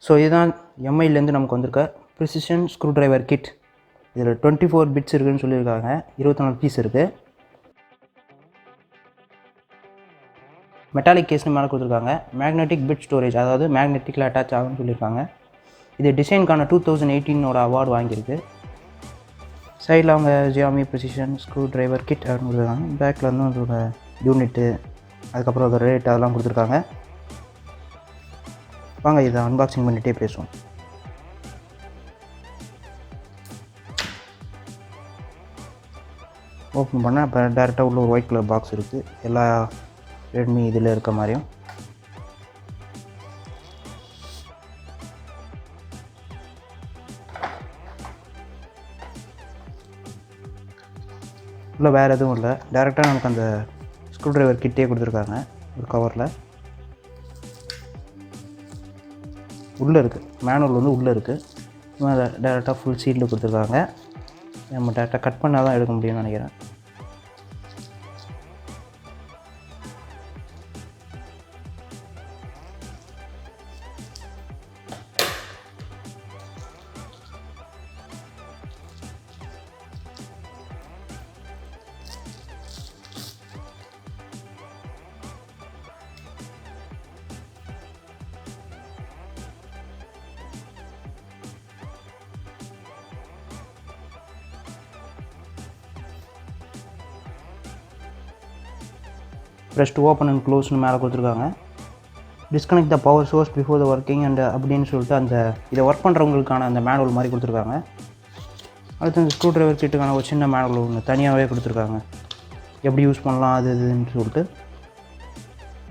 So இதுதான் எம்ஐலேருந்து நமக்கு வந்திருக்க ப்ரிசிஷன் ஸ்க்ரூ டிரைவர் கிட். இதில் 24 பிட்ஸ் இருக்குதுன்னு சொல்லியிருக்காங்க. 24 பீஸ் இருக்குது. மெட்டாலிக் கேஸ்னு மேலே கொடுத்துருக்காங்க. மேக்னெட்டிக் பிட் ஸ்டோரேஜ், அதாவது மேக்னெட்டிக்கில் அட்டாச் ஆகும்னு சொல்லியிருக்காங்க. இது டிசைனுக்கான 2018 அவார்டு வாங்கியிருக்கு. சைடில் அவங்க Xiaomi precision screwdriver kit அப்படின்னு கொடுத்துருக்காங்க. பேக்கில் வந்து அதோட யூனிட்டு, அதுக்கப்புறம் அதோட ரேட் அதெல்லாம் கொடுத்துருக்காங்க. வாங்க இதை அன்பாக்சிங் பண்ணிகிட்டே பேசுவோம். ஓப்பன் பண்ணால் இப்போ டேரெக்டாக உள்ள ஒரு ஒயிட் கலர் பாக்ஸ் இருக்குது. எல்லா ரெட்மி இதில் இருக்க மாதிரியும். இல்லை வேறு எதுவும் இல்லை, டேரெக்டாக நமக்கு அந்த ஸ்க்ரூ டிரைவர் கிட்டே கொடுத்துருக்காங்க ஒரு கவரில். உள்ளே இருக்குது மேனுவல் வந்து உள்ளே இருக்குது. அதை டேரெக்டாக ஃபுல் சீட்டில் கொடுத்துருக்காங்க. நம்ம டேரெக்டாக கட் பண்ணால் தான் எடுக்க முடியும்னு நினைக்கிறேன். ப்ரெஸ் டு ஓப்பன் அண்ட் க்ளோஸ்னு மேலே கொடுத்துருக்காங்க. Disconnect the power source before the working and அப்படின்னு சொல்லிட்டு அந்த இதை ஒர்க் பண்ணுறவங்களுக்கான அந்த மேனுவல் மாதிரி கொடுத்துருக்காங்க. அடுத்து அந்த ஸ்க்ரூ டிரைவர் கிட்டுக்கான ஒரு சின்ன மேனுவல் ஒன்று தனியாகவே கொடுத்துருக்காங்க. எப்படி யூஸ் பண்ணலாம் அது இதுன்னு சொல்லிட்டு.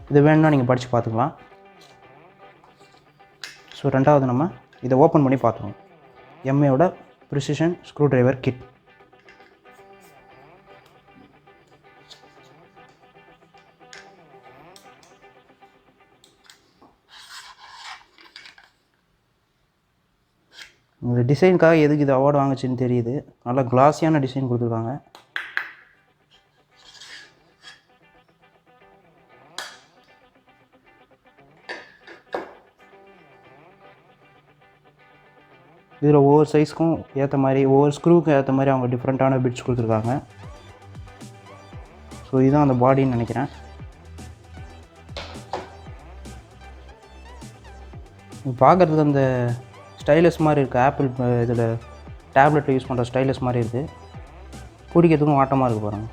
இது வேணும்னா நீங்கள் படித்து பார்த்துக்கலாம். ஸோ ரெண்டாவது நம்ம இதை ஓப்பன் பண்ணி பார்த்துருவோம். எம்ஐயோட ப்ரிசிஷன் ஸ்க்ரூ டிரைவர் கிட். இந்த டிசைனுக்காக எதுக்கு இது அவார்டு வாங்குச்சுன்னு தெரியுது. நல்லா கிளாஸியான டிசைன் கொடுத்துருக்காங்க. இதில் ஒவ்வொரு சைஸ்க்கும் ஏற்ற மாதிரி, ஒவ்வொரு ஸ்க்ரூவுக்கும் ஏற்ற மாதிரி அவங்க டிஃப்ரெண்ட்டான பிட்ஸ் கொடுத்துருக்காங்க. ஸோ இதுதான் அந்த பாடின்னு நினைக்கிறேன். பார்க்குறதுக்கு அந்த ஸ்டைலஸ் மாதிரி இருக்குது. ஆப்பிள் இதில் டேப்லெட்டில் யூஸ் பண்ணுற ஸ்டைலஸ் மாதிரி இருக்குது. பிடிக்கிறதுக்கும் வாட்டமாக இருக்குது பாருங்கள்.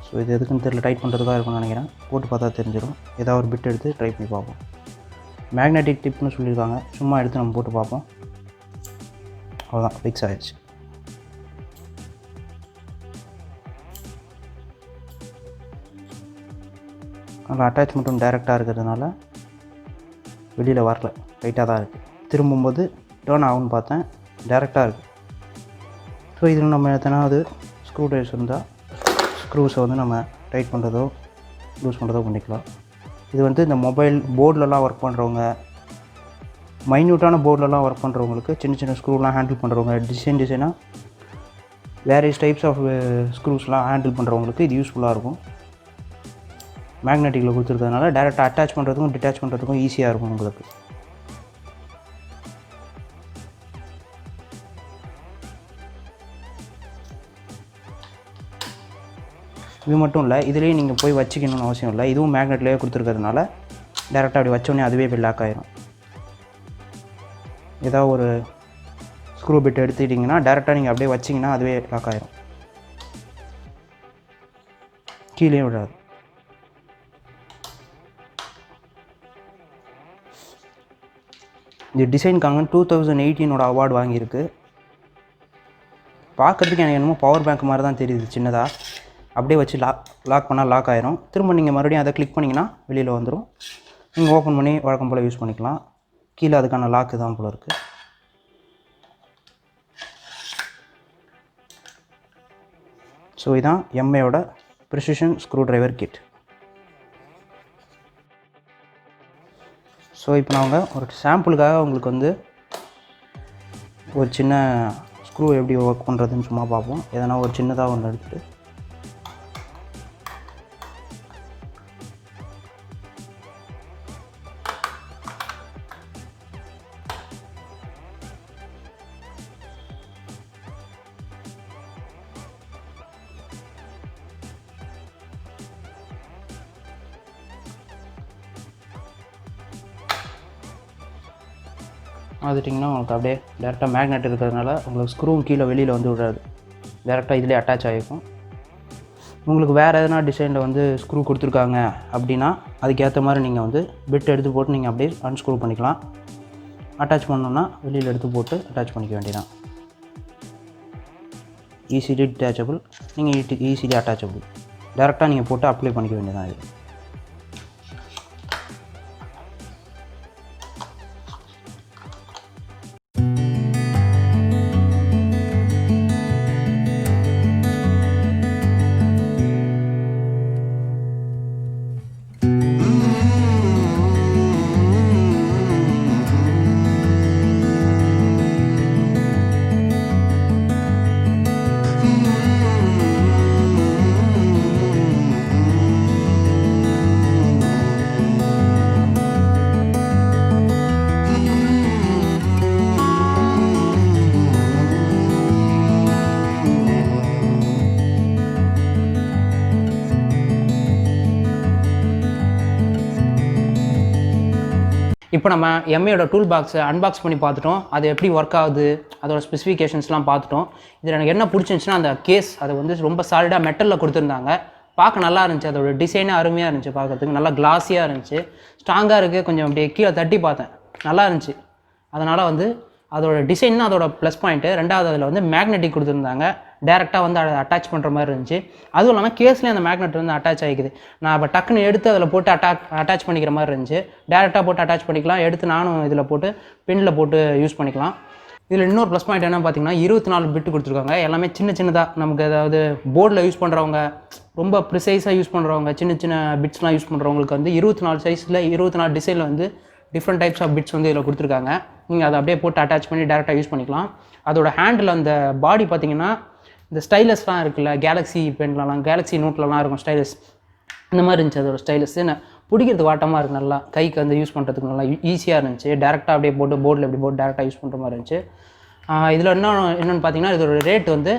ஸோ இது எதுக்குன்னு தெரியல, டைட் பண்ணுறதுக்காக இருக்கும்னு நினைக்கிறேன். போட்டு பார்த்தா தெரிஞ்சிடும். ஏதாவது ஒரு பிட் எடுத்து ட்ரை பண்ணி பார்ப்போம். மேக்னெட்டிக் டிப்னு சொல்லியிருக்காங்க. சும்மா எடுத்து நம்ம போட்டு பார்ப்போம். அவ்வளோதான், ஃபிக்ஸ் ஆகிடுச்சு. அதில் அட்டாச்மெண்ட்டும் டைரெக்டாக இருக்கிறதுனால வெளியில் வரல, டைட்டாக தான் இருக்குது. திரும்பும்போது டேர்ன் ஆகும்னு பார்த்தேன், டைரெக்டாக இருக்குது. ஸோ இதில் நம்ம எத்தனாவது ஸ்க்ரூ ட்ரைவர்ஸ் இருந்தால் ஸ்க்ரூஸை வந்து நம்ம டைட் பண்ணுறதோ லூஸ் பண்ணுறதோ பண்ணிக்கலாம். இது வந்து இந்த மொபைல் போர்டிலலாம் ஒர்க் பண்ணுறவங்க, மைன்யூட்டான போர்டிலலாம் ஒர்க் பண்ணுறவங்களுக்கு, சின்ன சின்ன ஸ்க்ரூலாம் ஹேண்டில் பண்ணுறவங்க, டிசைனாக வேரியஸ் டைப்ஸ் ஆஃப் ஸ்க்ரூஸ்லாம் ஹேண்டில் பண்ணுறவங்களுக்கு இது யூஸ்ஃபுல்லாக இருக்கும். மேக்னெட்டிக்கில் கொடுத்துருக்கிறதுனால டேரெக்டாக அட்டாச் பண்ணுறதுக்கும் டிட்டாச் பண்ணுறதுக்கும் ஈஸியாக இருக்கும் உங்களுக்கு. இது மட்டும் இல்லை, இதுலேயும் நீங்கள் போய் வச்சுக்கணும்னு அவசியம் இல்லை. இதுவும் மேக்னெட்லேயே கொடுத்துருக்கிறதுனால டேரெக்டாக அப்படி வச்சோடனே அதுவே போய் லாக் ஆகிரும். ஏதாவது ஒரு ஸ்க்ரூ பிட் எடுத்துக்கிட்டிங்கன்னா டேரெக்டாக நீங்கள் அப்படியே வச்சிங்கன்னா அதுவே லாக் ஆகிரும், கீழே விடாது. இந்த டிசைனுக்காக 2018 அவார்டு வாங்கியிருக்கு. பார்க்குறதுக்கு எனக்கு என்னமோ பவர் பேங்க் மாதிரி தான் தெரியுது சின்னதாக. அப்படியே வச்சு லாக் பண்ணால் லாக் ஆகிரும். திரும்ப நீங்கள் மறுபடியும் அதை கிளிக் பண்ணிங்கன்னா வெளியில் வந்துடும். நீங்கள் ஓப்பன் பண்ணி வழக்கம் போல் யூஸ் பண்ணிக்கலாம். கீழே அதுக்கான லாக்கு தான் போல் இருக்குது. ஸோ இதுதான் எம்ஐயோட precision screwdriver kit. So இப்போ நாங்கள் ஒரு சாம்பிளுக்காக உங்களுக்கு வந்து ஒரு சின்ன ஸ்க்ரூ எப்படி ஒர்க் பண்ணுறதுன்னு சும்மா பார்ப்போம். எதனா ஒரு சின்னதாக ஒன்று எடுத்துகிட்டு பார்த்துட்டிங்கன்னா உங்களுக்கு அப்படியே டேரெக்டாக மேக்னெட் இருக்கிறதுனால உங்களுக்கு ஸ்க்ரூவும் கீழே வெளியில் வந்து விடாது, டேரெக்டாக இதிலே அட்டாச் ஆகிருக்கும். உங்களுக்கு வேறு எதனா டிசைனில் வந்து ஸ்க்ரூ கொடுத்துருக்காங்க அப்படின்னா அதுக்கேற்ற மாதிரி நீங்கள் வந்து பிட் எடுத்து போட்டு நீங்கள் அப்படியே அன்ஸ்க்ரூ பண்ணிக்கலாம். அட்டாச் பண்ணோன்னா வெளியில் எடுத்து போட்டு அட்டாச் பண்ணிக்க வேண்டியதான். ஈஸிலி டிட்டாச்சபிள், நீங்கள் ஈஸிலி அட்டாச்சபிள், டேரெக்டாக நீங்கள் போட்டு அப்ளை பண்ணிக்க வேண்டியதான். இது இப்போ நம்ம எம்ஐயோட டூல் பாக்ஸை அன்பாக்ஸ் பண்ணி பார்த்துட்டோம். அது எப்படி ஒர்க் ஆகுது, அதோட ஸ்பெசிஃபிகேஷன்ஸ்லாம் பார்த்துட்டோம். இதில் எனக்கு என்ன பிடிச்சிருந்துச்சுன்னா அந்த கேஸ் அது வந்து ரொம்ப சாலிடாக மெட்டலில் கொடுத்துருந்தாங்க. பார்க்க நல்லா இருந்துச்சு, அதோட டிசைனே அருமையாக இருந்துச்சு, பார்க்குறதுக்கு நல்லா கிளாஸியாக இருந்துச்சு, ஸ்ட்ராங்காக இருக்குது. கொஞ்சம் அப்படியே கீழே தட்டி பார்த்தேன், நல்லா இருந்துச்சு. அதனால் வந்து அதோட டிசைன் தான் அதோட ப்ளஸ் பாயிண்ட்டு. ரெண்டாவது அதில் வந்து மேக்னெட்டிக் கொடுத்துருந்தாங்க, டேரெக்டாக வந்து அதை அட்டாச் பண்ணுற மாதிரி இருந்துச்சு. அதுவும் இல்லாமல் கேஸ்லேயும் அந்த மேக்னெட் வந்து அட்டாச் ஆகிக்குது. நான் இப்போ டக்குன்னு எடுத்து அதில் போட்டு அட்டாச் பண்ணிக்கிற மாதிரி இருந்துச்சு. டேரெக்டாக போட்டு அட்டாச் பண்ணிக்கலாம், எடுத்து நானும் இதில் போட்டு பின்னில் போட்டு யூஸ் பண்ணிக்கலாம். இதில் இன்னொரு ப்ளஸ் பாயிண்ட் என்ன பார்த்தீங்கன்னா 24 பிட்டு கொடுத்துருக்காங்க. எல்லாமே சின்னதாக நமக்கு அதாவது போர்டில் யூஸ் பண்ணுறவங்க, ரொம்ப ப்ரிசைஸாக யூஸ் பண்ணுறவங்க, சின்ன பிட்ஸ்லாம் யூஸ் பண்ணுறவங்களுக்கு வந்து 24 சைஸில் 24 டிசைனில் வந்து டிஃப்ரெண்ட் டைப்ஸ் ஆஃப் பிட்ஸ் வந்து இதில் கொடுத்துருக்காங்க. நீங்கள் அதை அப்படியே போட்டு அட்டாச் பண்ணி டேரெக்டாக யூஸ் பண்ணிக்கலாம். அதோட ஹேண்டில் அந்த பாடி பார்த்தீங்கன்னா இந்த ஸ்டைலஸ்லாம் இருக்குல்ல, கேலக்ஸி பென்லலாம், கேலக்ஸி நோட்லலாம் இருக்கும் ஸ்டைலஸ், இந்த மாதிரி இருந்துச்சு அதோட ஸ்டைலஸ். பிடிக்கிறதுக்கு வாட்டமாக இருக்குது, நல்லா கைக்கு வந்து யூஸ் பண்ணுறதுக்கு நல்லா ஈஸியாக இருந்துச்சு. டேரெக்டாக அப்படியே போட்டு போர்டில் எப்படி போட்டு டேரெக்டாக யூஸ் பண்ணுற மாதிரி இருந்துச்சு. இதில் என்னென்னு பார்த்தீங்கன்னா இதோட ரேட் வந்து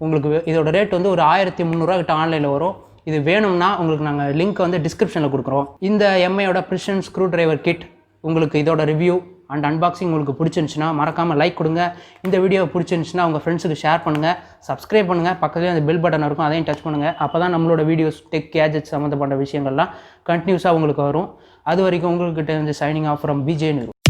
உங்களுக்கு இதோட ரேட் வந்து ஒரு 1300 கிட்ட ஆன்லைனில் வரும். இது வேணும்னா உங்களுக்கு நாங்கள் லிங்க் வந்து டிஸ்கிரிப்ஷனில் கொடுக்குறோம். இந்த எம்ஐயோட ப்ரிசிஷன் ஸ்க்ரூ டிரைவர் கிட் உங்களுக்கு இதோட ரிவ்யூ அண்ட் அன்பாக்சிங் உங்களுக்கு பிடிச்சிருந்துச்சுன்னா மறக்காமல் லைக் கொடுங்க. இந்த வீடியோ பிடிச்சிருந்துச்சுன்னா உங்கள் ஃப்ரெண்ட்ஸுக்கு ஷேர் பண்ணுங்கள், சப்ஸ்கிரைப் பண்ணுங்கள், பக்கத்துலேயே அந்த பெல் பட்டன் இருக்கும், அதையும் டச் பண்ணுங்கள். அப்போ தான் நம்மளோட வீடியோஸ் டெக் கேஜெட்ஸ் சம்மந்தப்பட்ட விஷயங்கள்லாம் கண்டினியூஸாக உங்களுக்கு வரும். அது வரைக்கும் உங்கள்கிட்ட இருந்து சைனிங் ஆஃப் ஃப்ரம் பிஜே நிறு.